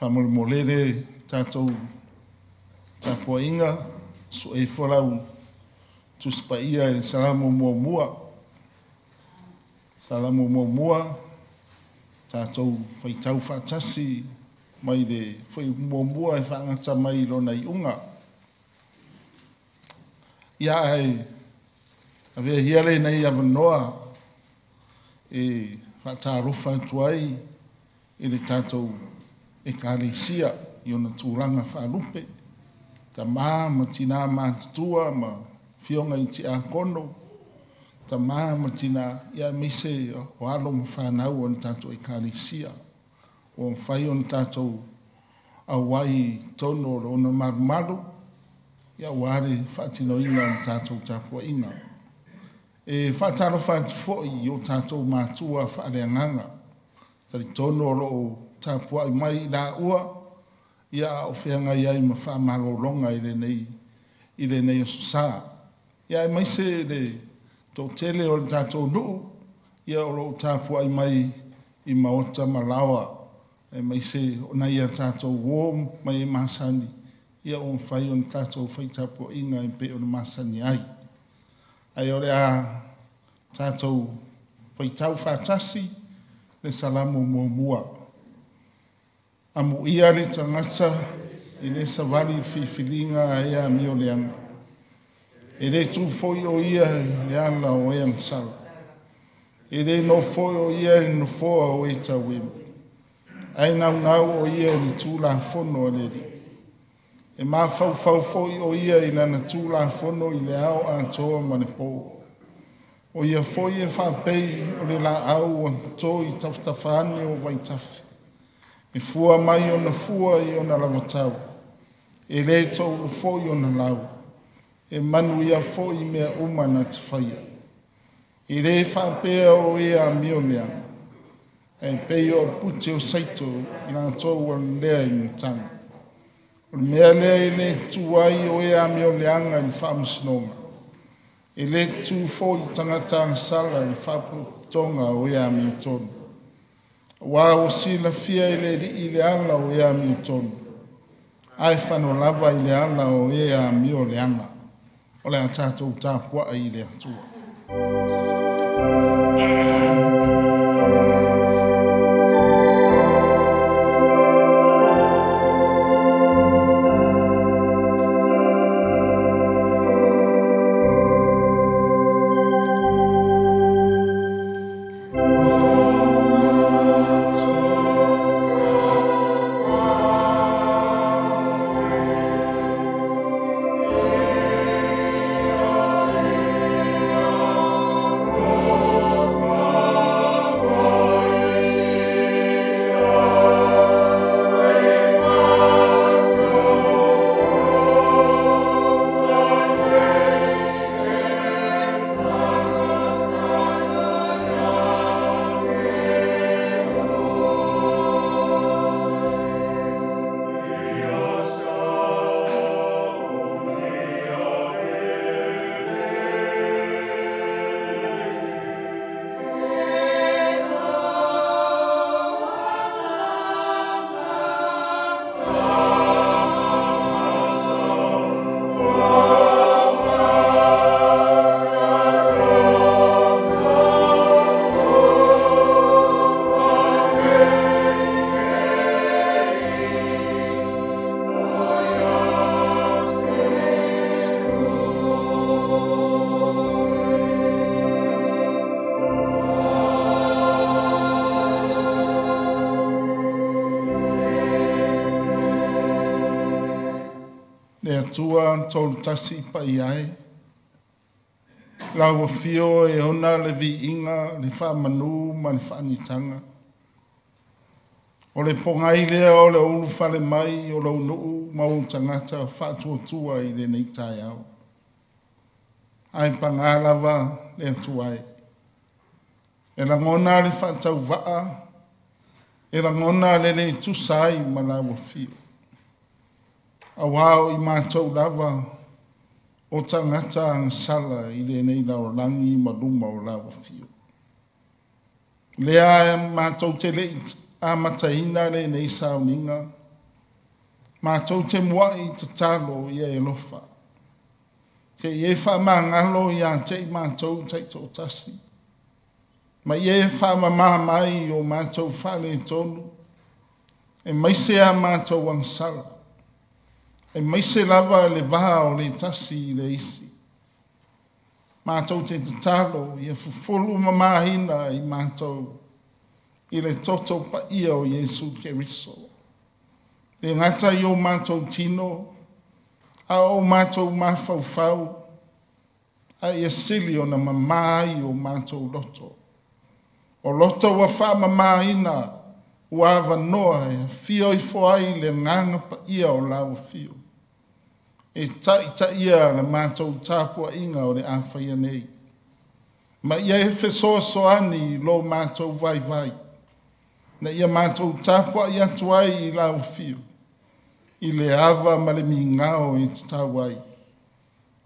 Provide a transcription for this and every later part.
whamolere tātou tāpua inga, so e whalau tuspa ia e salamu mua. Salamu mua, tātou whaitau whaatasi, mai le whai mua e whaangata mai lona I unga. Ia ai, a vea hiare nei avanoa, e whaatarofa tuai, e le tātou e kālesia, I ona tūranga whaalupe, ta ma tina mātutua, ma fionga I ti a kono, ta ma tina ia mise o alo ma whanau o tātou e kālesia, o whai o tātou a wai tono o na marumaru, ia ware whaatino ina o tātou tāpua ina. E whaataro whaatufoi o tātou mātua whaareanganga, tari tono o tāpua I mai la ua, ia o whianga iai ma whaamaroronga I le nei asusā. Ia e mai se le tō tele o le tātou nuu, ia o lo tāpua I mai I maota malawa, e mai se o na ia tātou wōm mai e masani, ia o whai o tātou whai tāpua inga I pe o na masani ai. Ai o le a tātou whai tau whātasi, le salamu mua. Amu ia le tangata I le savali whiwhilinga e a mio leanga. E le tū foi o ia le ala o e amsala. E le no foi o ia le no foa o e tawim. Ai nau o ia le tū la fono le li. E mā fau foi o ia I lana tū la fono I le au a toa ma le pō. O ia foi e whapei o le la au o tō I taftafani o waitafi. E fua mai o na fua I o na lavatau. E le tō foi o na lau. E manu ia foi mea umana te whaia. E le whapea o ea mio leanga. E pei o puti o saito I nga tō o lea I mtanga. O mea lea I le tuai o ea mio leanga I whamasnonga. E le tu foi tangata sala I whaputonga o ea mio tonu. Wa o sila fia I le ala o ea mio tonu. Ai whano lava I le ala o ea mio leanga. O le a tātou tāpua I le atua. Tua tolu tasi pa iai. Laua fio e ona le vi inga, le wha manu, ma le wha anitanga. O le pongai lea o le ulu whale mai, o le unuu, ma o tangata wha tua I le nei tai au. Ai pangalawa le atuai. E la ngona le wha tau waa, e la ngona le tusai ma laua fio. A wao I mātou lava o tangata ang sala I le nei lau langi ma luma o lawa fio. Lea mātou te le a mataina le nei sauninga Mātou te mua I te talo ia e lofa. Ke ie wha mangalo ia te I mātou te tō tasi. Ma ie wha mamai o mātou whale tonu. E maise a mātou wangsara. E maise lava le vaha o le tasi le isi. Mātou te talo ia fufulu mamahina I mātou. I le toto pa ia o Jesu Keriso. Le ngata I o mātou tino, a o mātou mawhauwhau, a ia sili o na mamai o mātou loto. O loto wa wha mamaina, ua wanoa e fio I foai le nganga pa ia o lau fio. E ta ia le mātou tāpua inga o le awhaia nei. Ma ia e fesoa soani lo mātou vai vai. Na ia mātou tāpua ia tuai I lau fio. I le ava ma le mingao I te tawai.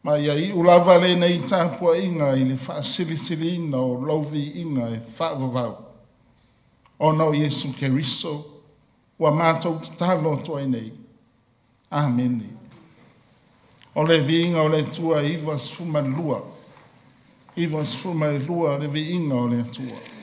Ma ia I ulava le nei tāpua inga I le whaasilisili ina o lauvi inga e whaavavau. Ono Jesu Keriso, wa mātou talo tuai nei. Amen. O le viinga o le tua Ivas Fumalua. Ivas Fumalua le viinga o le tua.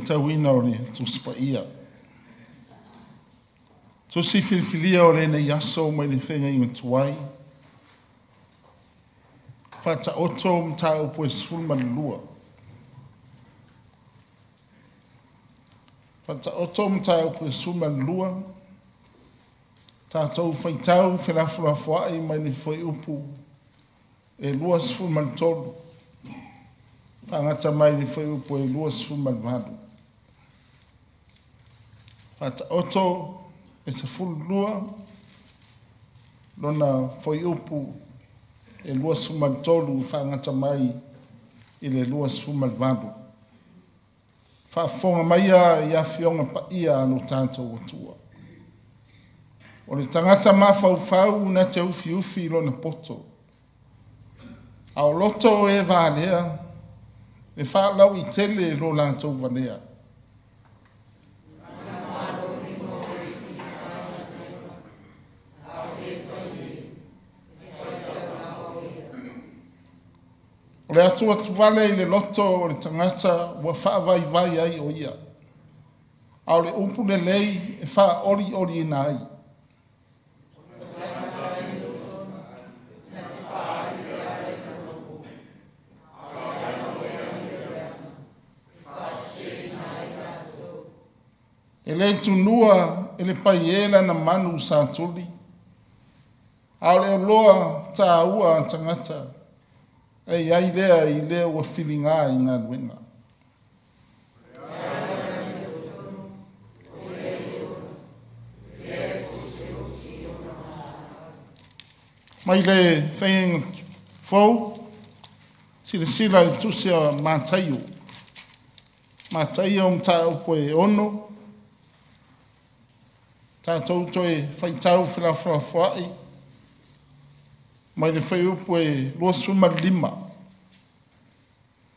whaitauina o le tuspa ia. So si filifilia o le nei aso mai le whenga inga tuai. Whata oto mta upo e sfulman lua. Whata oto mta upo e sfulman lua. Tātou whaitau whenafurafuai mai le whai upu e lua sfulman tolu. Pangata mai le whai upu e lua sfulman vadu. Whata oto e se fulu lua, lona whai upu e lua sfulman tolu whangata mai i le lua sfulman vadu. Whaafonga mai a ia whionga pa ia anu tātou atua. O le tangata mawhauwhau na te ufi lona poto. Ao loto e vālea, e whālau I tele lo lātou vanea. O le atua tuwale I le loto o le tangata ua whaavai vai ai o ia. Ao le upu le lei e wha ori ori ina ai. E le tunua e le paiela na manu sa tuli. Ao le oloa ta ua tangata. E ai lea I lea ua whilinga I ngā luenga. Mai le whainga fau, si le sila I tusia mātaio. Mātaio mta upo e ono. Tātou toi whaitau whilawhai. Mai le whai upo e lua suma lima.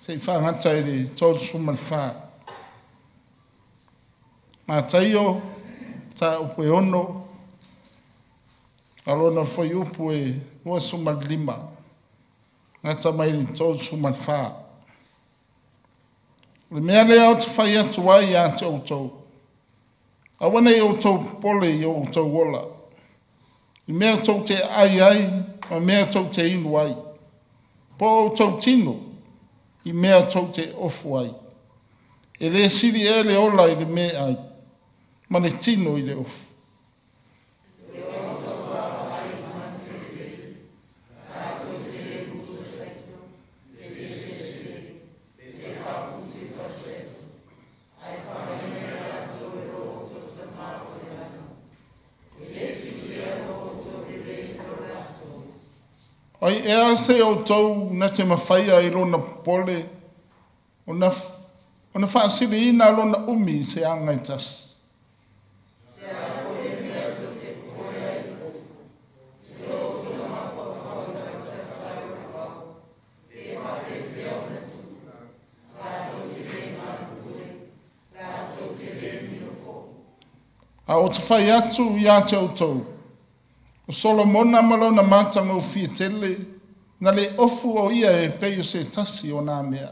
Sei whangata e le tōru suma wha. Mātaio, tā upo e ono. Alona whai upo e lua suma lima. Ngata mai le tōru suma wha. Le mea lea o te whai atu ai a te outou. Awana I o tau pole I o tau wola. I mea tau te ai, ma mea tau te inu ai. Po o tau tino, I mea tau te ofu ai. E le siri e le ola I le mea ai, ma le tino I le ofu. Ai ea se o tau na te mawhaia I lona pole, o na whaasiri ina lona umi se angai tas. A o te whai atu I a te o tau. O Solomona malona matanga o fia tele, na le ofu o ia e peio se tasi o nā mea.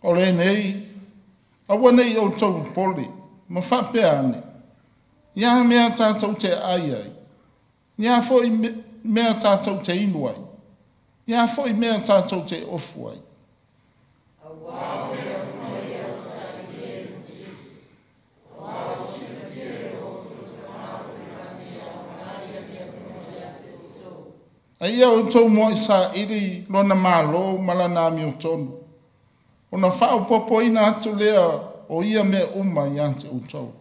O le nei, awa nei o tau pole, ma whapea ane. Ia mea tātou te ai ai. Ia foi mea tātou te inu ai. Ia foi mea tātou te ofu ai. Aia o tau moa I sa iri lona mālo malana mi o tonu. Ona whao popo ina atu lea o ia mea uma I ante o tau.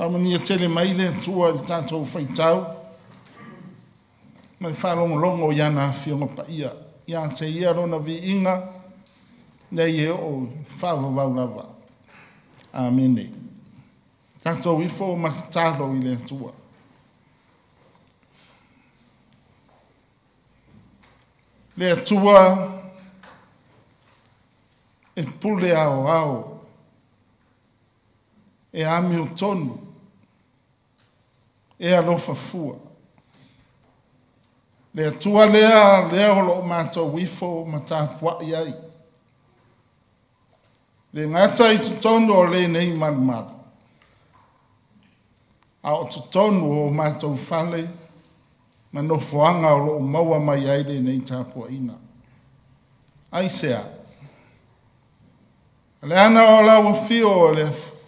Amania tele mai le tua I tātou whaitau. Mai whalongo iana whionga pa ia. Ia te ia rona vi inga. Nei e o whawawau lava. Amene. Tātou ifo matalo I le tua. Le tua e pule ao. E ami o tonu. E alofa fua. Le atua lea holo o mātou wifo matapua iai. Le ngata I tutonu o le nei manumadu. A o tutonu o mātou whale, ma no fuanga o lo maua mai ai le nei tapua ina. Ai sea. Le ana o la wafio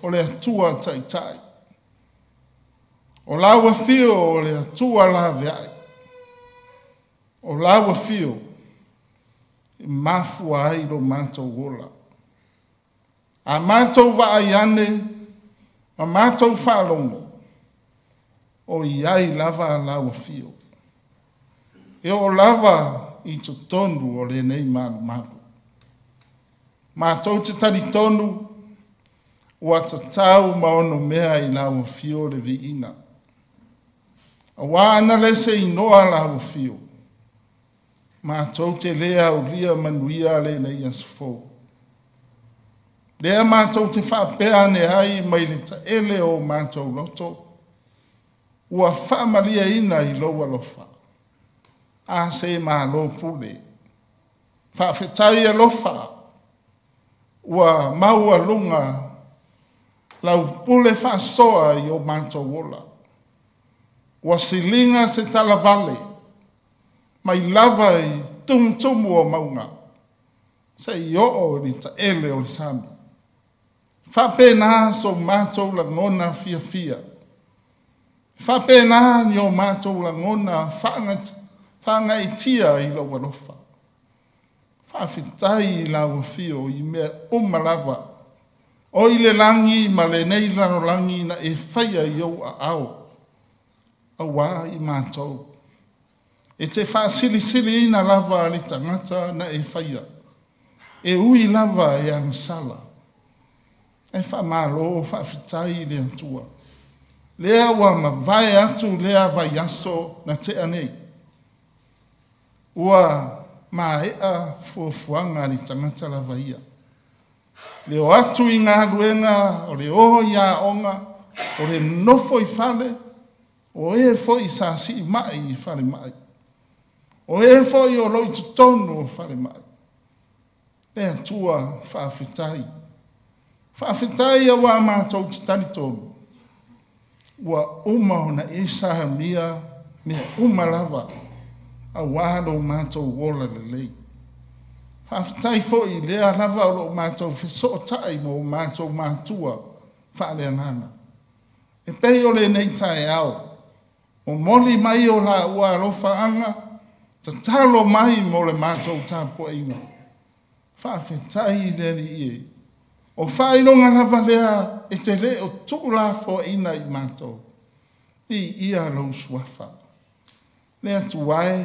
o le atua tai. O la wafio o le atua la veai. O la wafio mafua ai lo mātou ola. A mātou wa ai ane, a mātou whārongo, o iai lava lawa fio. E o lava i to tonu o le nei maru. Mātou te tari tonu, o ata tau maono mea i lawa fio le vi inga. A wāna lese i noa lawa fio. Mātou te lea o lia manuia le nei asfo. Lea mātou te whapea ne ai mai le ta ele o mātou loto. Ua whaamalia ina i loa lofa. A se mā lo pule. Whawhetai a lofa. Ua maua lunga. Lau pule whasoa i o mātou ola. Ua silinga se tala vale. Mai lava i tumutumu o maunga. Se i o ni ta ele o le sami. Whapena so mātou la ngona fia fia. Whapena ni o mātou la ngona whanga i tia i la warofa. Whawhitai i la wafio i mea umalava. O i le langi ma le nei laro langi na e whaia i au a ao. A wā i mātou. E te whaasili ina lava li tangata na e whaia. E ui lava e amasala. E whamalo o whawhitai le atua. Lea wa ma vai atu lea vai aso na te anei. Ua ma ea fuafuanga li tangata lava ia. Leo atu i ngā luenga, o le o ia onga, o le nofo i whale, o e fo i sasi i mai i whale mai. O e fo i o loi tutonu o whale mai. Lea tua whawhitai. Whawhitai a wā mātou te tari tonu. Ua uma o na e saha mia, mea uma lava, a wāro mātou wola le lei. Whawhitai fo i lea lava o lo mātou wheso tai mo mātou mātua whale anana. E pei o le nei tae au, o moli mai o la ua rofa anga, ta talo mai mo le mātou tāpua ina. Whawhitai le li ie. O whailonga lava lea e te le o tūla fo ina i mātou. I ia lau suafa. Lea tuae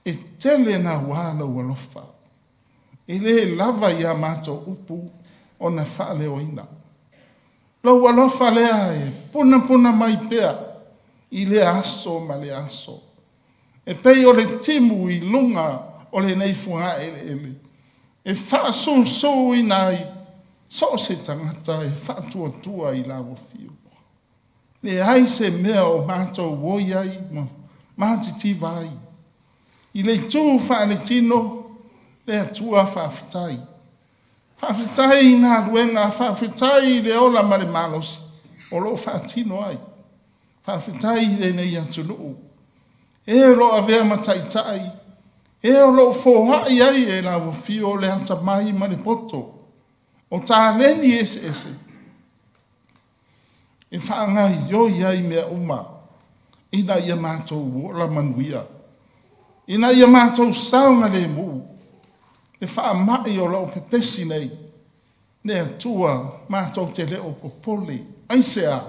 e tele na wāla walofa. E le lava ia mātou upu o na whaale o ina. Lau walofa lea e puna mai pea i le aso ma le aso. E pei o le timu i lunga o le neifunga ele. E whaasunsu i nai, so se tangata e whaatua i lawa fio. Le ai se mea o mātou woi ai, mātiti vai. I le tū whaale tino, le atua whawhitai. Whawhitai i ngā ruenga, whawhitai le ola mare malosi, o lo whaatino ai. Whawhitai le nei atunu. E lo avea mataitai, e o lo fōhai ai e la wafio le hata mai ma le poto. O tā leni ese. E whaangai yoi ai mea uma. Ina ia mātou la manuia. Ina ia mātou saunga le mū. E whaamai o lau pepesi nei. Ne atua mātou te leo popole. Aisea.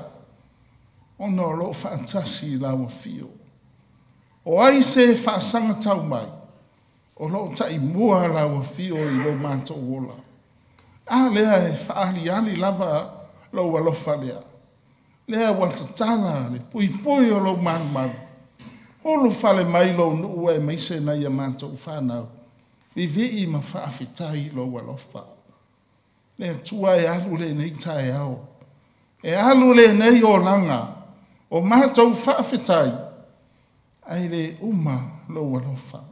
Ono lo whaatasi la wafio. O aise whaasanga tau mai. O lo tai mua la wafio i lo mātou wola. A lea e whaali lava lo walofa lea. Lea watatala le pui o lo manu. Holo whale mai lo nuu e meise na ia mātou whanau. Vivi ma whaafetai lo walofa. Lea tua e alu le nei tae au. E alu le nei o langa. O mātou whaafetai. Ai le uma lo walofa.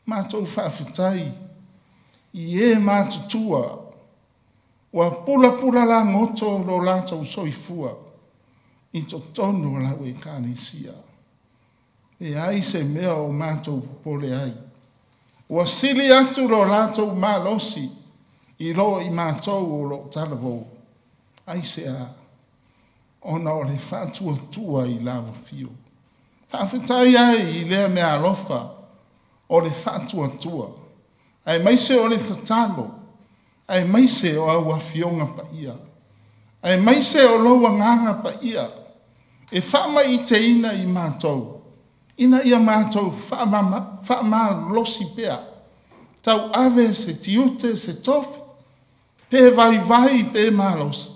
Mātou whawhitai, i e mātutua, wa pula la ngoto lo lātou soifua, i to tonu la ue kānisia. E ai se mea o mātou pole ai. Wa sili atu lo lātou mālosi, i lo i mātou o lo talavou. Ai se a, ona o le whātua i lava fio. Whawhitai ai i lea mea alofa, o le whaatua. Ai mai se o le tatalo. Ai mai se o au awhionga pa ia. Ai mai se o loa nganga pa ia. E whaama i te ina i mātou. Ina ia mātou whaama losi pea. Tau ave se tiute se tofi. Pe vai pe mālosi.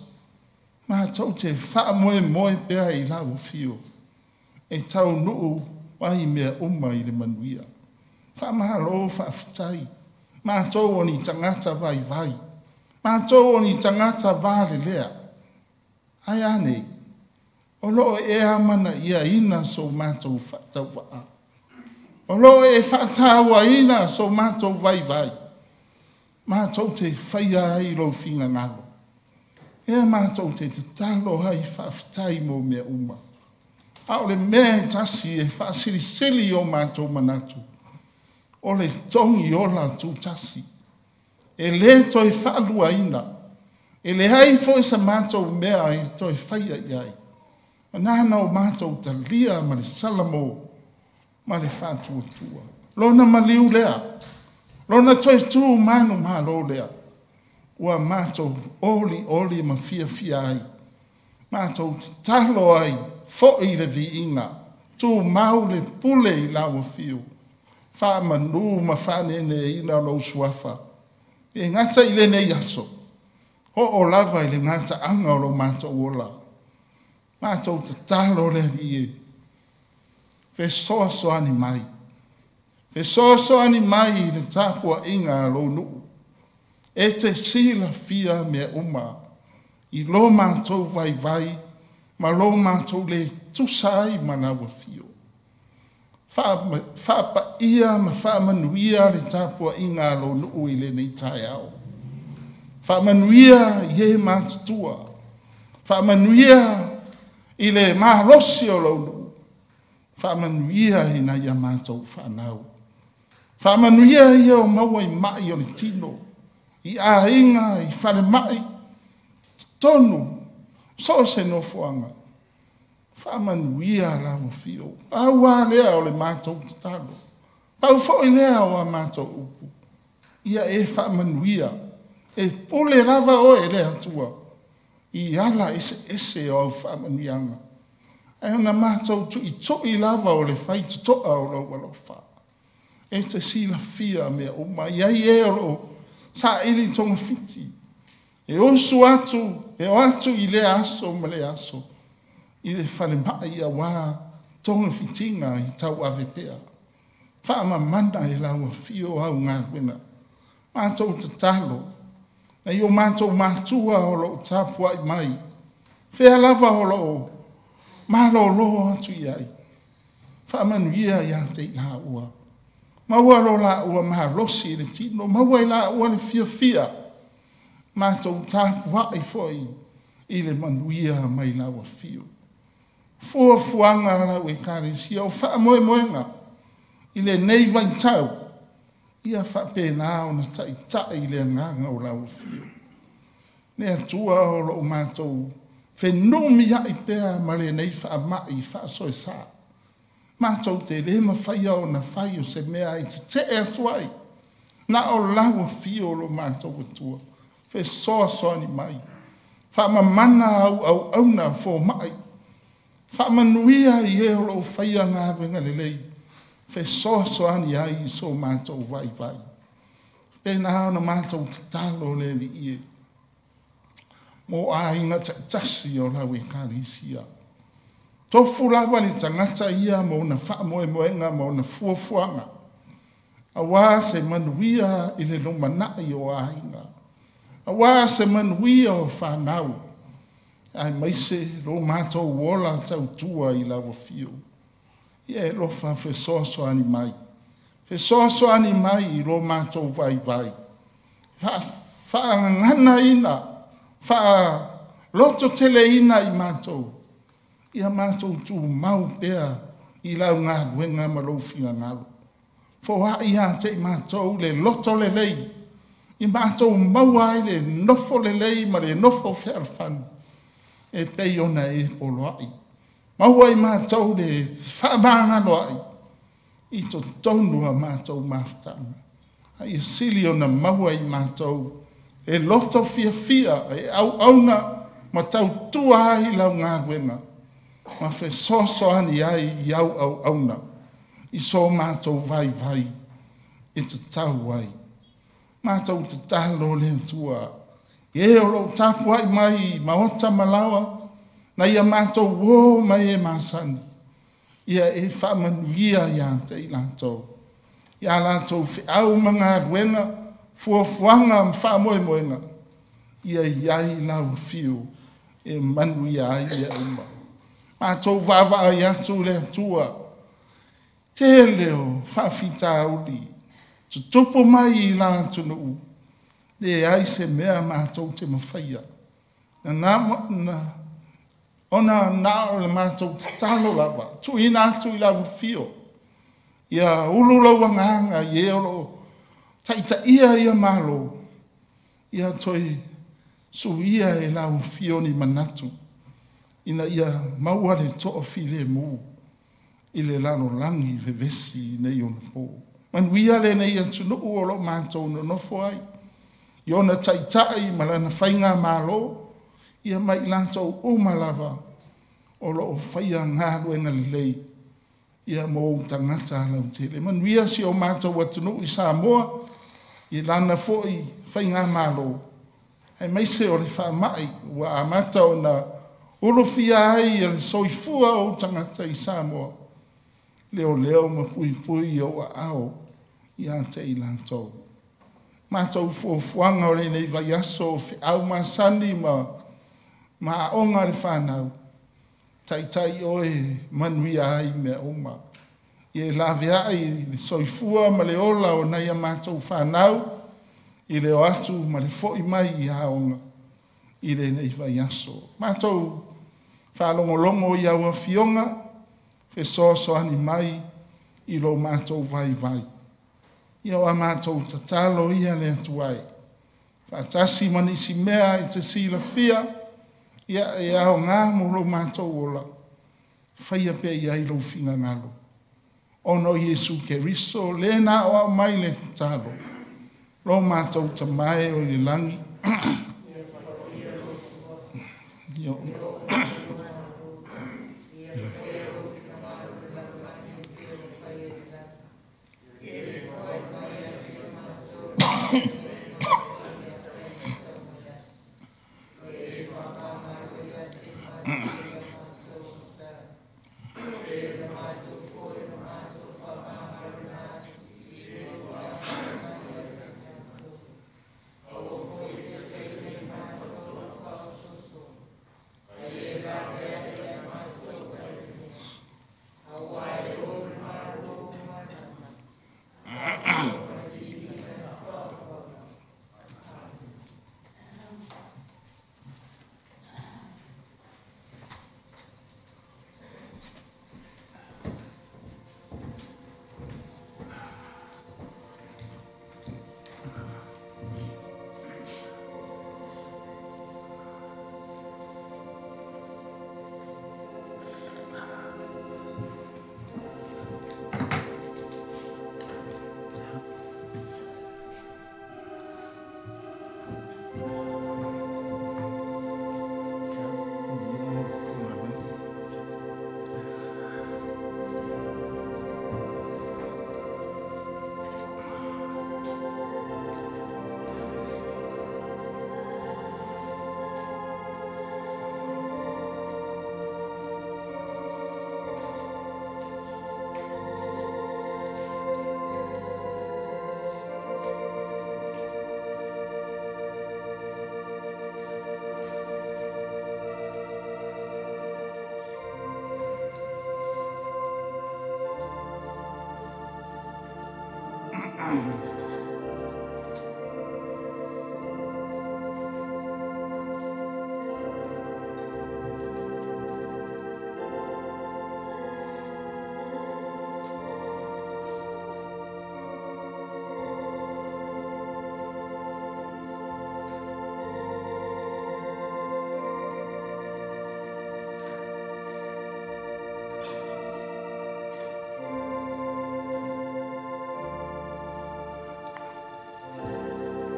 Mātou te whaamoe pea i lau fio. E tau nuu wahi mea i le manuia. Whaamahalo whaafitai. Mātou o ni tangata vai. Mātou o ni tangata vāle lea. Ai anei. O loo e amana ia ina so mātou whaatau waa. O loo e whaatawa ina so mātou vai. Mātou te whaia ai lo whinga ngalo. E mātou te talo hai whaafitai mo mea uma. A o le mea tasi e whaasirisili o mātou manatu. O le tongi o la tu tasi. E le toi whaalua ina. E le hai fo isa mātou mea i toi whaia iai. Nana o mātou ta lia ma le salamo, ma le whātua. Lona maliu lea. Lona toi tū manu mālo lea. Ua mātou oli ma fia ai. Mātou talo ai, fo i le vi inga. Tū mau le pule i lawa fiu. Wha manu ma whanene ina lo suafa. E ngata i le nei aso. Ho o lava i le ngata anga o lo mātou ola. Mātou te talo le rie. Fe soa ni mai. Fe soa ni mai i le tāpua inga lo nuu. E te sila fia mea uma. I lo mātou vai. Ma lo mātou le tusai manawa fio. Whaapa ia ma whaamanuia le tāpua inga lo nuu i le nei tai au. Whaamanuia i e mātutua. Whaamanuia i le mahalosi o launu. Whaamanuia i na ia mātou whanau. Whaamanuia i o maua i mai o le tino. I a inga, i whare mai. Tonu, so se no fuanga. Whaamanuia la mo fio. Aua lea o le mātou talo. Pau fo i lea o a mātou upu. Ia e whaamanuia. E pole lava o e lea tua. I ala ese o au whaamanuianga. E ona mātou tu i toi lava o le whai tutoa o lau alofa. E te sila fia mea uma. Iai e o lo sa ili tonga fiti. E osu atu, e o atu i le aso ma le aso. I le whale mai a wā tonga fitinga i tau ave pea. Whaama mana e laua fio au ngā wena. Mātou te talo. Na i o mātou mātua o lo tāpua i mai. Whea lava o lo malo lo atu i ai. Whaamanuia i ate i la ua. Maua lo la ua maha losi le tino. Maua i la ua le fia. Mātou tāpua i foi i le manuia mai la ua fio. Fua fuanga lau e kāresia o whaamoemoenga. I le nei vai tau. Ia whapena o na tai le nganga o lau fio. Ne atua o lo mātou whenumi ai pēr ma le nei whaamai whaasoe sā. Mātou te le mawhaia o na whai o se mea i te atuai. Na o lau fio lo mātou atua. Whe soa ni mai. Whaamamana au na fō mai. Whaamanuia i e o lo whaia ngā wenga lelei. Whe soa ni ai so mātou vai. Pēnā na mātou te talo le li ie. Mō āinga tasi o lau e kārisia. Tofu lawa ni tangata ia mō na whaamoemoenga mō na fuafuanga. A wā se manuia i le lomanai o āinga. A wā se manuia o whanau. Ai maise lo mātou wola tau tua i lawa fio. Ie lofa whe soa ni mai. Whe soa ni mai i lo mātou vai. Whaangana ina. Loto tele ina i mātou. Ia mātou tu mau pēr i lau ngā ruenga malowhinga ngalo. Fōha ia te mātou le loto le lei. I mātou maua i le nofo le lei ma le nofo whealwhanu. E pei ona e polo ai. Maua i mātou le whaamanga loai. I to tonu a mātou mafutanga. Ai sili o na maua I mātou. E loto fia, e auna ma tau tua ai lau ngā wenga. Ma fe soso ani ai I au auna. I so mātou vai. E te tau ai. Mātou te talo le tua. E o lo tapu ai mai ma ota malawa. Na ia mātou wō mai e māsani. Ia e whamanuia ia te I lātou. Ia lātou whi au mga ruenga, fuafuanga m whamoemoenga. Ia iai lau fiu, e manu ia ai ia uma. Mātou wawa ai atu le tua. Te leo, whawhita uli. Tutupo mai I lātou nuu. Le ai se mea mātou te mawhaia. Ona nao le mātou te talo lava. Tu ina atu I lava fio. Ia ululau nganga I eolo. Taita ia malo. Ia toi su ia e lau fio ni manatu. Ina ia maua le toa file mu. I le lano langi vevesi nei ona po. Manuia le nei atu nuu o lo mātou no nofo ai. Iona taitai malana whainga malo. Ia mai lātou umalava o lo o whaia ngā ruenga lei. Ia mō tangata lau tele. Manuia si o mātou atunu I Samoa. I lana fōi whainga malo. Hei meise o le whaamai. Wa amata o na urofia ai le soifua o tangata I Samoa. Leo ma pui o a ao. Ia te I lātou. Mātou fuafuanga o le nei vai aso. Au masani ma aonga le whanau. Tai oe manuia ai mea oma. I lawea ai le soifua ma le ola o nei a mātou whanau. I le o atu ma le fōi mai I aonga. I le nei vai aso. Mātou whalongolongo I aua fionga. Fe so ani mai I lo mātou vai. I au a mātou tatalo ia le atuai. Whatasi manisi mea I te sila fia. Ia e ao ngā molo mātou ola. Whaia pe I ai lo finga ngalo. Ono Yesu Keriso, le na o mai le talo. Lo mātou tamae o le langi.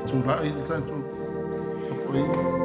tūrai ni tātou. Kapoi.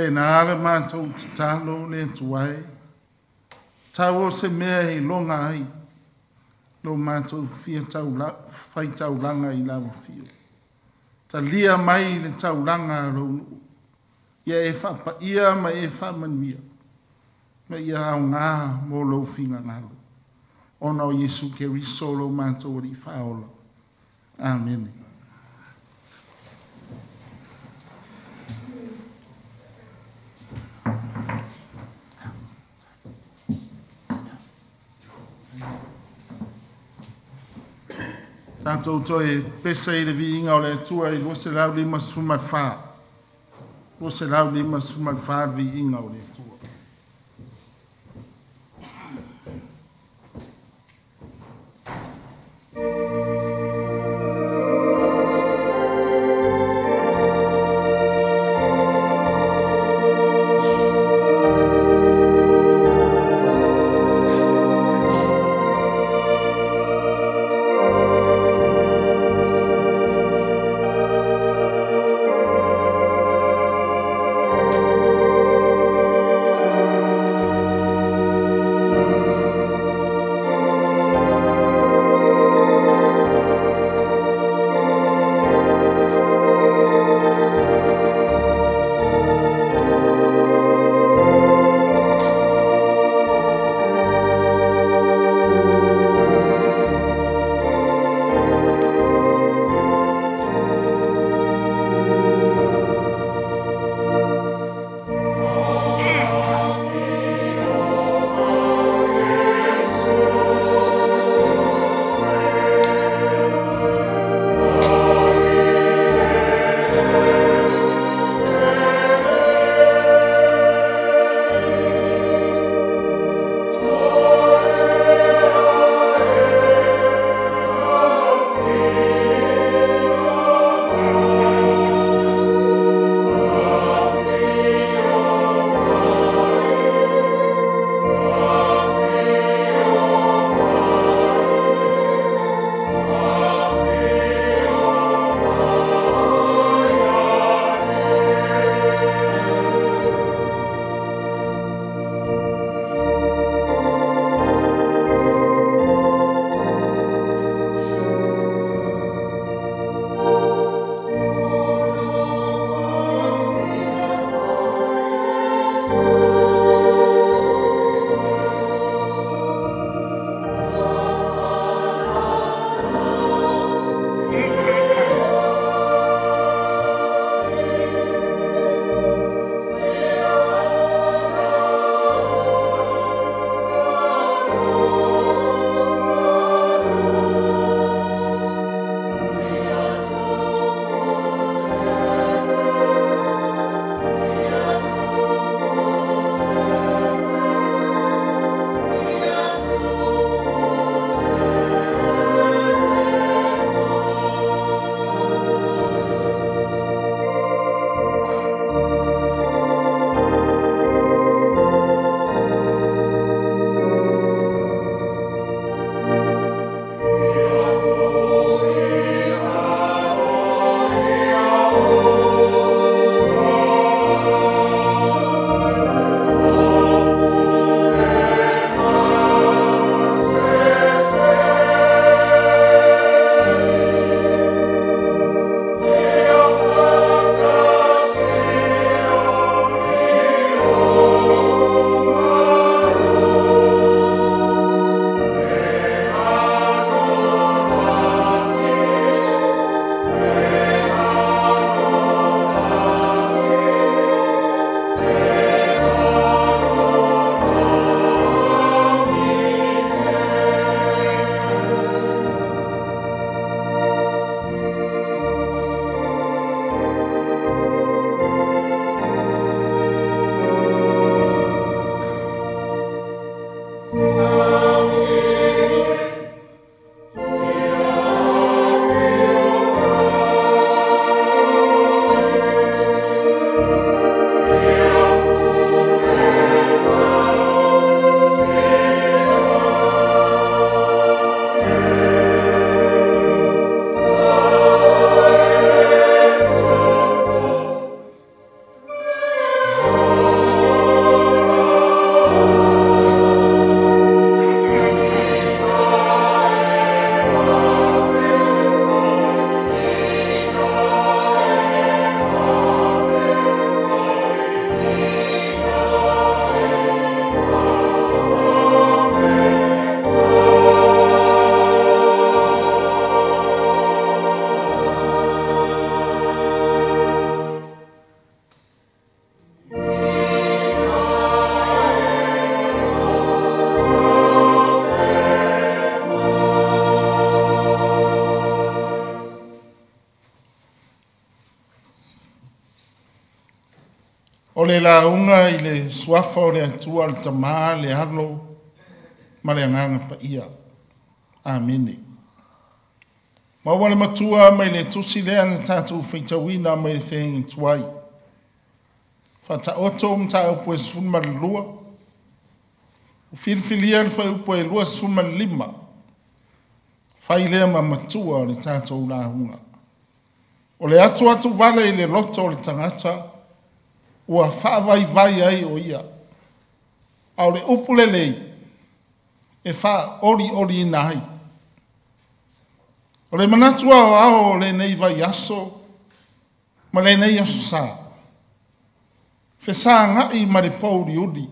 Nā le mātou tālo le tuai. Tau o se mea i longa ai. Lo mātou fia whai tauranga i lawa fio. Ta lia mai le tauranga ronu. Ia e whapa ia ma e whamanuia. Ma ia au ngā mō lau whinga ngalo. Ona o Yesu ke riso lo mātou ori whaola. Amen. Tātou toi pesa i le vi inga o le tua i lose lau lima sumat whā. Lose lau lima sumat whā vi inga o le tua. O le launga i le suafa o le atua le tamā le alo ma le anganga pa ia. Amene. Ma wale matua mai le tusi lea na tātou whaitawina mai le whengi tuai. Whata oto mta upo e sfuma le lua. Ufilfilia le whai upo e lua sfuma le lima. Whai lea ma matua o le tātou lahunga. O le atu atu vale i le loto o le tangata. Ua whaavai vai ai o ia. Au le upu le lei. E wha ori ori inai. O le manatua o ao le nei vai aso, ma le nei aso sā. Fe sā ngai ma le pauri udi.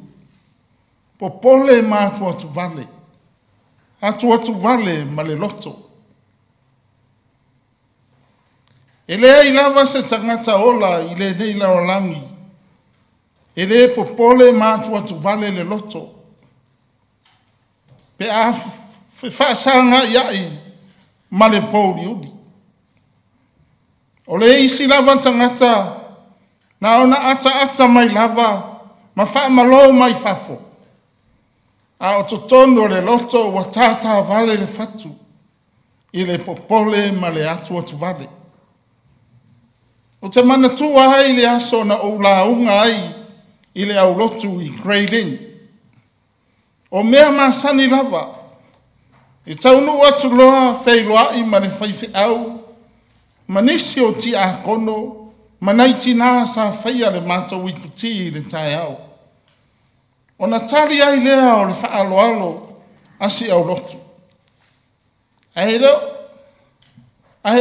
Po pole ma atu atu vale. Atu atu vale ma le loto. E lea i lava se tangata ola i le nei laolangi. E le po pole ma atu vale le loto. Pe a fe wha sā ngai ai. Ma le pauri udi. O le isi lava tangata, na ona ata mai lava, ma wha malo mai fafo. A o totono le loto wa tata vale le fatu, i le popole ma le atu vale. O te mana tua ai le aso na o launga ai, i le au lotu i grading. O mea masani lava, e taunu atu loa whailoa i ma le whaiwhi au, ma nisi o ti a kono, ma naiti nā sa whaia le mātou i puti i le tai au. O na tali ai lea o le whaaloalo asi au lotu. Ahe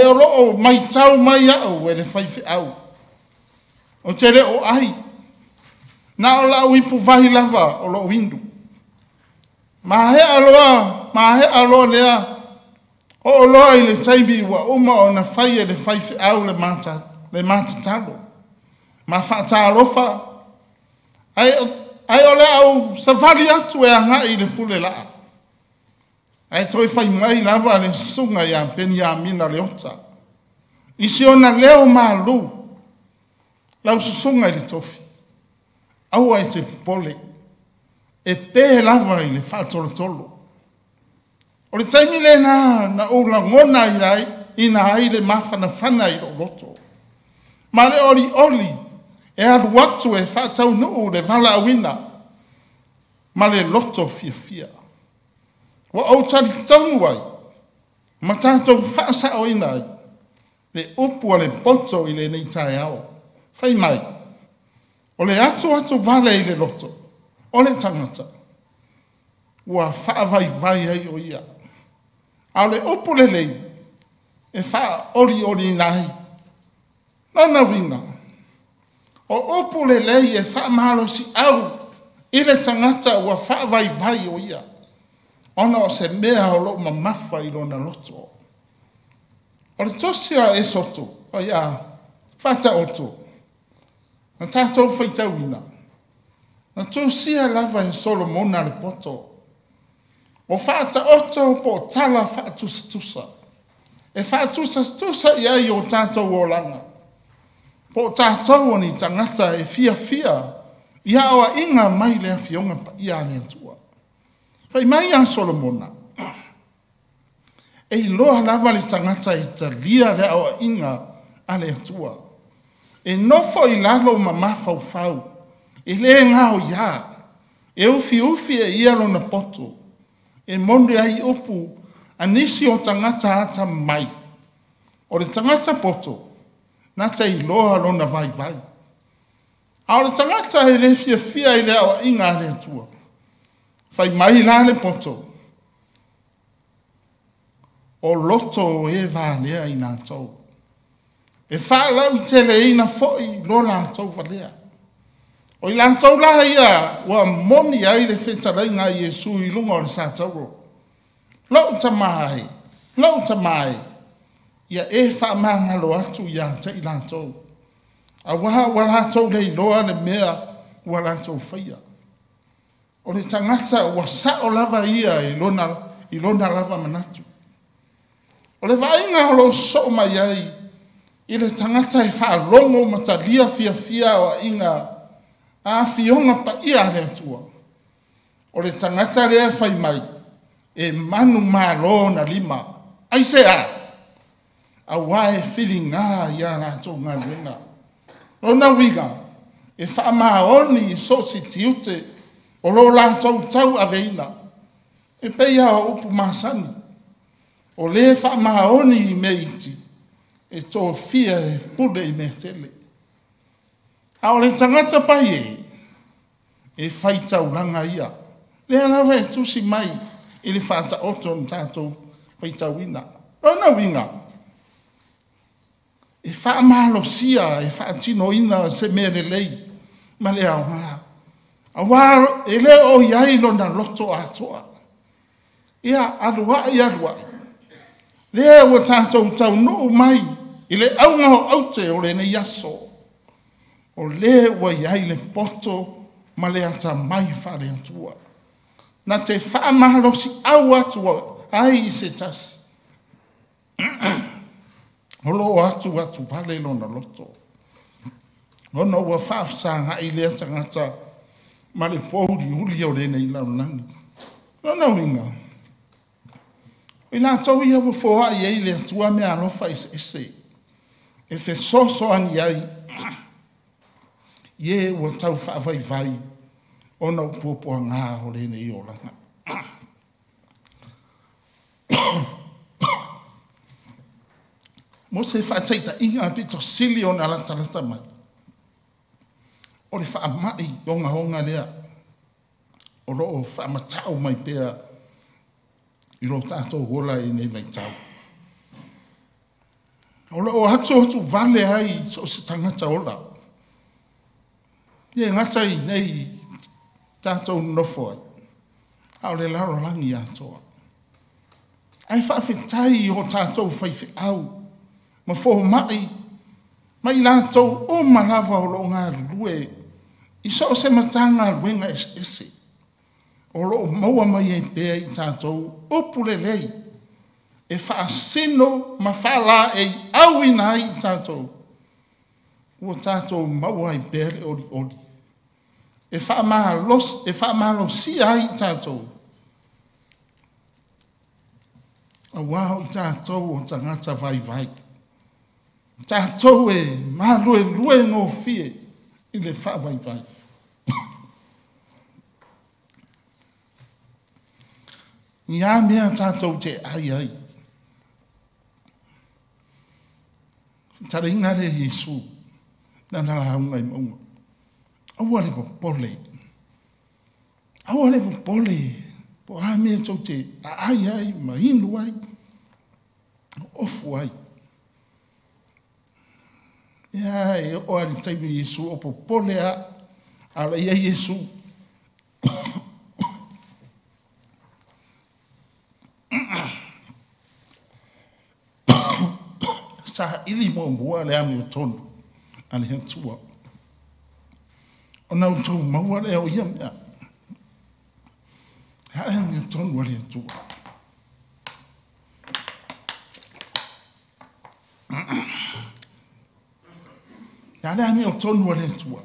o loo mai tau mai au e le whaiwhi au. O te re o ai, na o lau ipu vahi lava o loo windu. Ma he aloa lea, o loa i le taimi wa uma o na whai e le whaiwhi au le mata talo. Ma whaata alofa, ai o le au savali atu e anga i le pule laa. Ai toi whai mai lava le sunga ia peni a mina le ota. Isi ona leo maa lu, lau susunga i le tofi. Au ai te pole. E pe lava i le whaatolo tolo. O le taimi le na oula ngona i rai, ina ai le mawhana whana i loto. Ma le oli, e alu watu e whaatau nuu le vala awina, ma le loto fia. Wa au tari taunu ai, ma tātou whaasa o ina ai, le upu a le poto i le nei tae ao. Whai mai, o le atu vale i le loto. O le tangata, ua whaavai vai ai o ia. A le opu le lei, e wha ori nahi. Nana wina, o opu le lei e wha mahalo si au, i le tangata ua whaavai vai o ia. Ona o se mea o lo mamafa i lona loto. O le tosia e soto, o ia, whata oto. Na tātou whaitau wina. Na tūsia lava e Solomona le poto. O whaata oto po tala whaatusa. E whaatusa ia i o tātou o langa. Po tātou o ni tangata e fia. Ia oa inga mai lea fionga pa ia lea tua. Whai mai a Solomona. E loa lava le tangata i talia lea oa inga a lea tua. E nofo i lalo ma mafau. E le ngao ia, e ufi e ia lo na poto, e monde ai upu, anisi o tangata ata mai. O le tangata poto, nata i loa lo na vai. A o le tangata e le fia i le awa inga le atua. Fai mai la le poto. O loto e valea i nā tau. E wha lau tele ina foi lo nā tau valea. O i lātou laha ia, ua moni ai le whetarainga i Iesu i lunga o le sātauro. Lau tamai, ia e whaamangalo atu ia te i lātou. A waha ua lātou le iloa le mea ua lātou whaia. O le tangata ua sao lava ia i lona lava manatu. O le vainga o lo so mai ai, i le tangata e wha longo matalia fia o inga A fionga pa ia le atua. O le tangata lea fai mai. E manu malo na lima. Ai se a. A wae whiringa ia na tō ngā luenga. Rona wiga. E wha maoni i so si tiute. O lo la tau aveina. E peia o upu masani. O le wha maoni i me iti. E tō fia e pude i me tele. A o le tangata pai e whai tauranga ia. Le alawa e tusi mai i le whata oto ni tātou whai tauina. Rona winga. E wha malo sia, e wha tino ina se mere lei. Ma le au haa. A waro e le o iailo na loto atoa. Ia arua i arua. Le o tātou tau nuu mai. I le aunga ho aute o le ne yaso. O le wa iai le poto ma le ata mai whare atua. Na te wha mahalo si au atua ai se tasi. Holo atu pale lona loto. Hono ua whaafsanga i le atangata ma le pouri uli o le nei launangi. Nona winga. I la tau ia wa foa i ei le atua me alofa ese. E fe soso ani ai. Ie ua tau whaavai vai. Ona upopua ngā o le nei o langa. Mo se whaataita inga pito sili o na latalata mai. O le whaamai o ngā honga lea. O loo whaamatau mai pēa. I lo tātou hola i nei mai tau. O loo hatu vale ai so se tangata ola. Ie ngata i nei tātou nofo ai. Ao le laro langi atoa. Ai whaafetai o tātou whaife au. Ma fo mai. Mai lātou o manawa o lo ngā lue. I so se matanga luenga ese. O lo maua mai e pēa i tātou opule lei. E whaasino ma whala e awina i tātou. Ua tātou maua i pēa le ori. E whaamalo si ai tātou. A wao i tātou o tangata vai. Tātou e lue ngō fie i le whaavai. Ia mea tātou te ai. Taringa le Yesu. Nana la haunga i maunga. Aua le popole. Po a mea tau te ai, ma hinu ai. Ofu ai. Ia e o ari taimu Yesu o popole a. Ala ia Yesu. Sa ili mua le ame o tonu. Ale hen tua. O nau tau maua le o ia mea. Hale ame o tonu ale hen tua. Hale ame o tonu ale hen tua.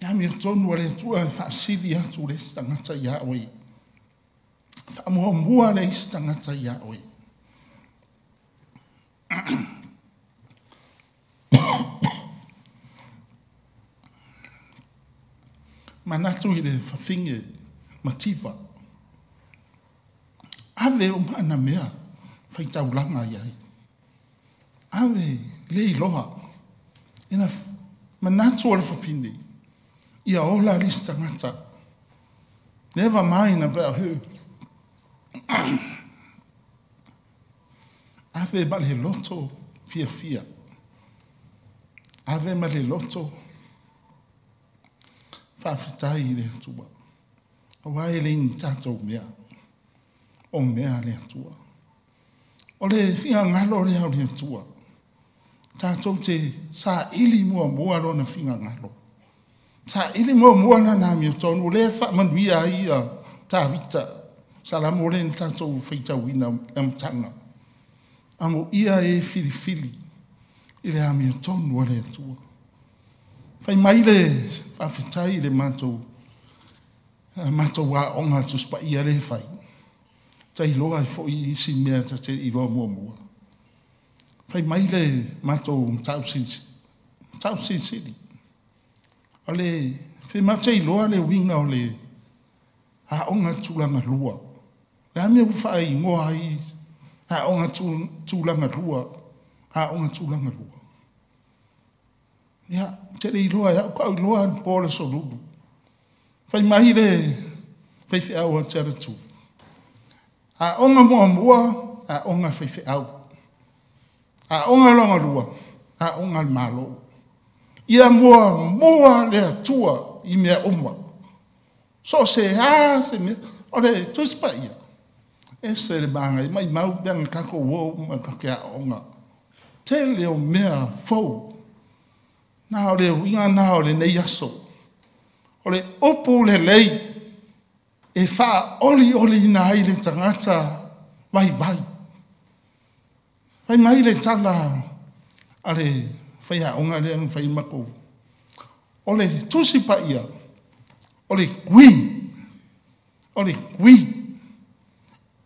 Ame o tonu ale hen tua e whaasiri atu le stangata Yahweh. Whaamuamua le stangata Yahweh. Manatu i le whawhinge matiwa. Ave o mana mea whaitauranga iai. Ave le iloha. Ina manatu o le whawhine. Ia ola lista ngata. Never mind about who. Ave ma le loto fia. Ave ma le loto whawhitai le atua. Awai le in tātou mea. O mea le atua. O le whia ngalo le au le atua. Tātou te sa ili mua lo na whia ngalo. Sa ili mua na nami o tonu. Le whamanuia ia tā vita. Salamu le ni tātou whaitau ina amtanga. Amo ia e fili. I le ami o tonu ale atua. Fai mai le whawhitai le mātou. Mātou wā onga tu spa ia le whai. Tai loa i fo i isi mea ta te i loa mua mua. Fai mai le mātou tau sisi. O le whi mata i loa le winga o le a onga tūlanga lua. Le ame u whai ngoa ai a onga tūlanga lua. A onga tūlanga lua. Ia, te le i loa, ia kau i loa ni pōle so lulu. Fai mai le whaiwhi au a tera tū. A onga mua mua, a onga whaiwhi au. A onga longa lua, a onga malo. Ia mua le tua i mea uma. So se se mea, o le tuispa ia. E se le maanga, mai mau bianga kako wau ma kake a onga. Te leo mea fau. Nā o le winga nā o le nei aso. O le opo le lei. E wha oli ina ai le tangata vai. Vai mai le tala a le whai a onga le ang whai mako. O le tusi pa ia. O le kui.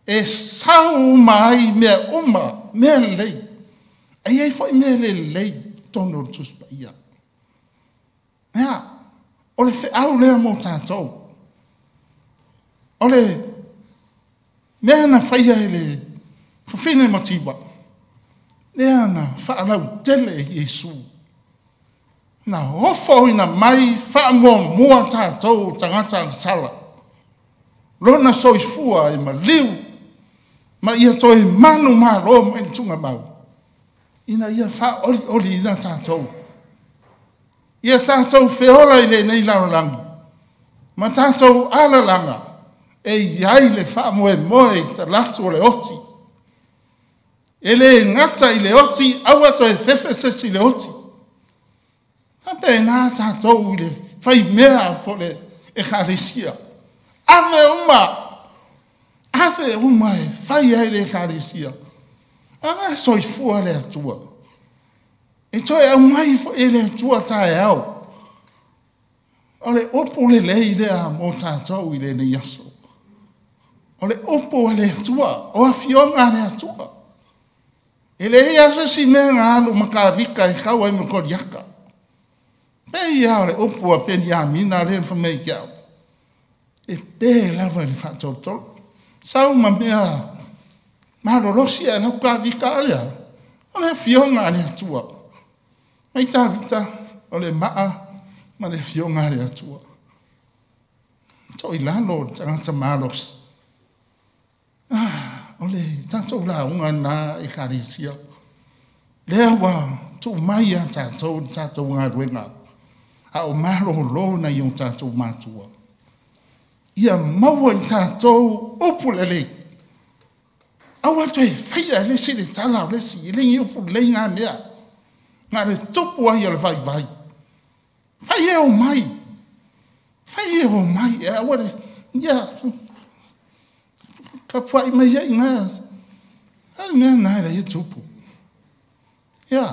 E sau mai mea uma, mea lei. Ai whai mea le lei tono tusi pa ia. Nea, o le whaau lea mō tātou. O le mea na whaia e le whawhine matiwa. Lea na whaalau tele e Jesu. Na hofo ina mai whaamua mua tātou tangata sala. Rona soifua e maliu. Ma ia toi manu maa roma i tunga mau. Ina ia wha oli ina tātou. Ia tātou whiola i le nei laurangi. Ma tātou alalanga e iai le whaamoe moe ta latu o le oti. E le ngata i le oti, aua to e whewhesesi le oti. Tape nā tātou i le whai mea fo le e kharisia. Ave uma e whai ai le kharisia. Ana soifua le atua. E toi au mai fo e le tua tae au. O le opo le lei lea mō tātou i le nei aso. O le opo le tua, o a fionga le atua. E le hei aso si mea ngā alo makawika e kaua i mokoriaka. Pei au le opo a peni a mina le whamei kiau. E pē lava le whātautoro. Sau ma mea marorosi a nau kawika alea. O le fionga le atua. Mai tā vita, o le maa, ma le fionga le atua. Tō i lalo, tangata malos. O le tātou la unga nā e karisia. Lea wa, tō mai a tātou ngā ruenga. A o malo lo na i o tātou mātua. Ia maua i tātou opulele. Awa toi whaia le si le tala o le si, i lengi opulele ngā mea. Ngā le topu ai ala vai. Whai e o mai. E aware, ia, ka puai mai ai ngā. Ai mea nāra i tupu. Ia,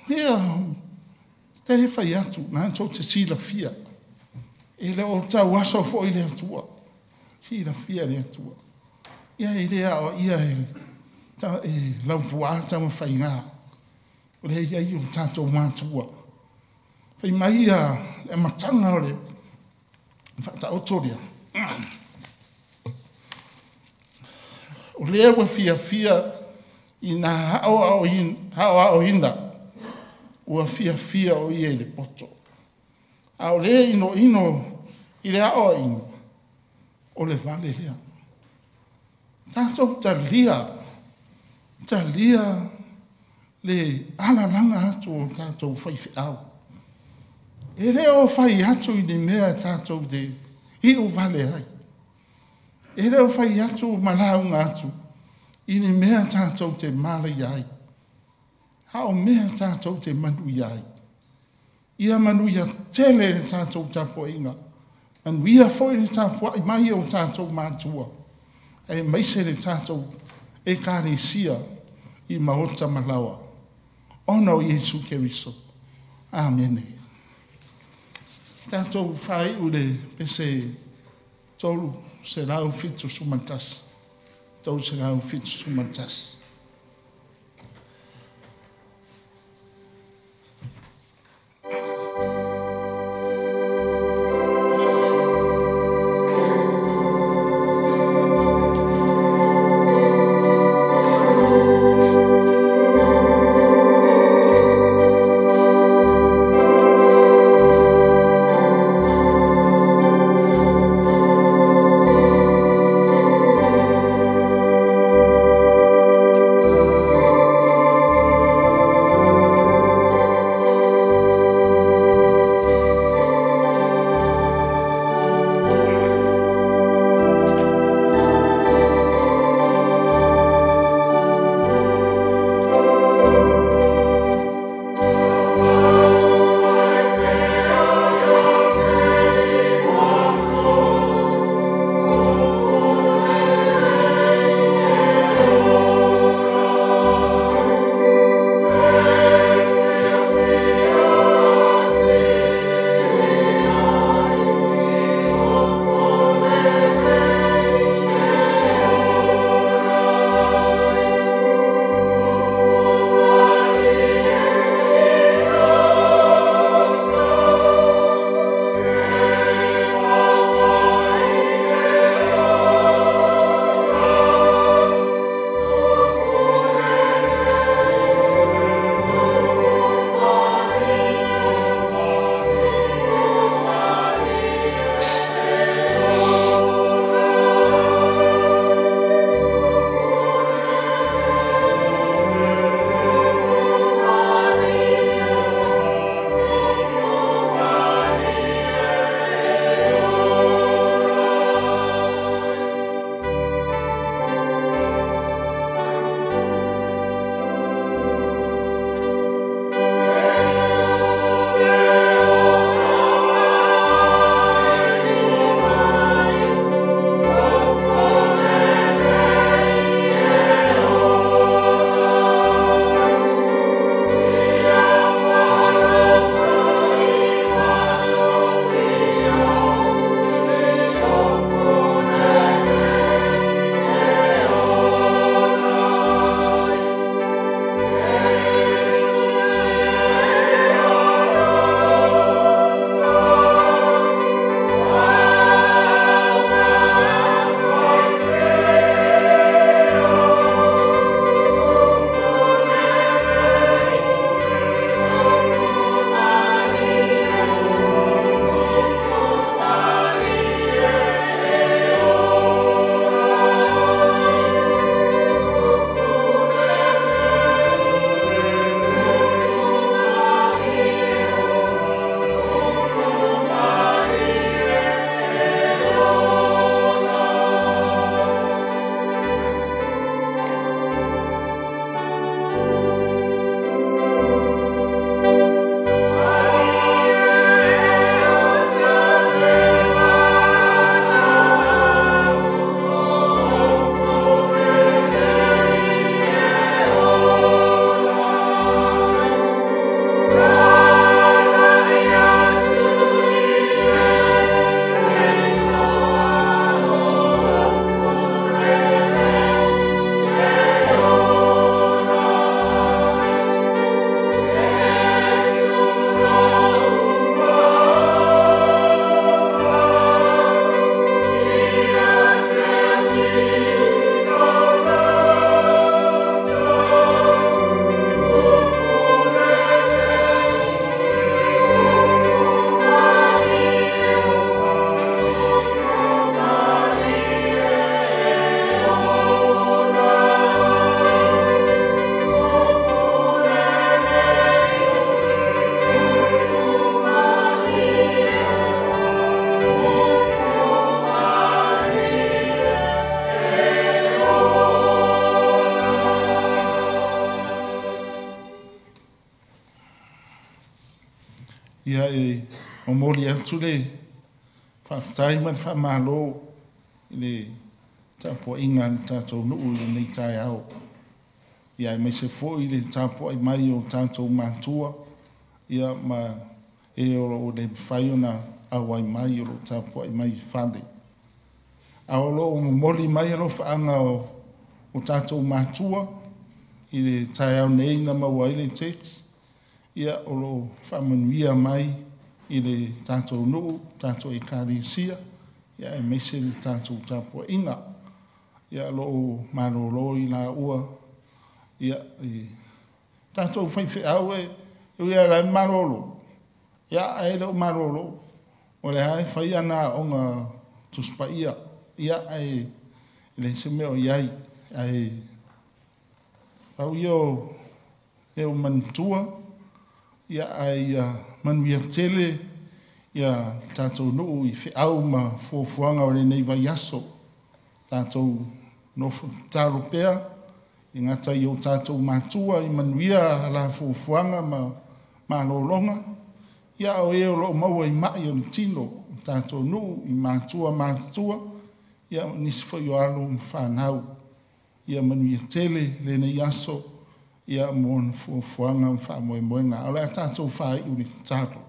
te le whai atu, nā tō te sila fia. E le o tau aso fo i le atua. Sila fia le atua. Ia i le ao, ia e laupu a tau whai ngā. O le ia i o tātou mātua. Whai mai e matanga o le whata otoria. O le ewa fia i nā hao hinda. Ua fia o i e le poto. A o le ino i le hao ino. O le vale lea. Tātou talia le alalanga atu o tātou whaiwhi au. E reo whai atu i ni mea tātou te i o vale ai. E reo whai atu o malaunga atu i ni mea tātou te mala iai. Hao mea tātou te manu iai. Ia manu ia tele le tātou tapo inga. Manu ia foi le tapo i mai o tātou mātua. E maise le tātou e kāresia i maota malawa. Ono Jesu Keriso. Amen. Tātou whai ure pese tolu se rau fitu sumantas. Tolu se rau fitu sumantas. ia e o moli atu le whaatai man whaamalo i le tapo inga le tātou nuu le nei tai au. Ia e me se fo i le tapo ai mai o tātou mātua ia ma e o le whai ona awai mai o lo tapo ai mai whande. A o lo moli mai alo whaanga o tātou mātua i le tai au nei na maua i le text. Ia o lo whamanuia mai i le tātou nuu, tātou e kārisia. Ia e meise le tātou tapo inga. Ia lo marolo i la ua. Ia tātou whaiwhi au e ia rai marolo. Ia e leo marolo. O le hae whai ana o ngā tuspa ia. Ia e le se meo iai. Au io e o mantua. Ia ai manuia tele. Ia tātou nuu i whi au ma fuafuanga o le nei vai aso. Tātou no taro pea. I ngata i o tātou mātua i manuia la fuafuanga ma lolonga. Ia o e o lo maua i mai o ni tino. Tātou nuu i mātua. Ia nisi fo i o alo mwhanau. Ia manuia tele le nei aso. Ia mo fuafuanga mwhamoe moenga. Au lea tātou whai uni tātou.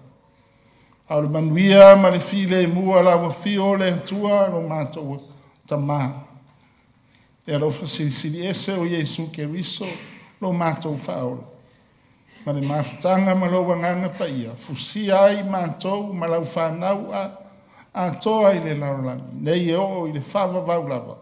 Au le manuia ma le file mua la wafio le tua lo mātou tamā. E alo whasirisiri ese o Jesu Keriso lo mātou whaola. Ma le mafutanga ma lo wanganga pa ia. Fusia ai mātou ma lau whanau a toa i le laulangi. Nei e o i le whawa vaulava.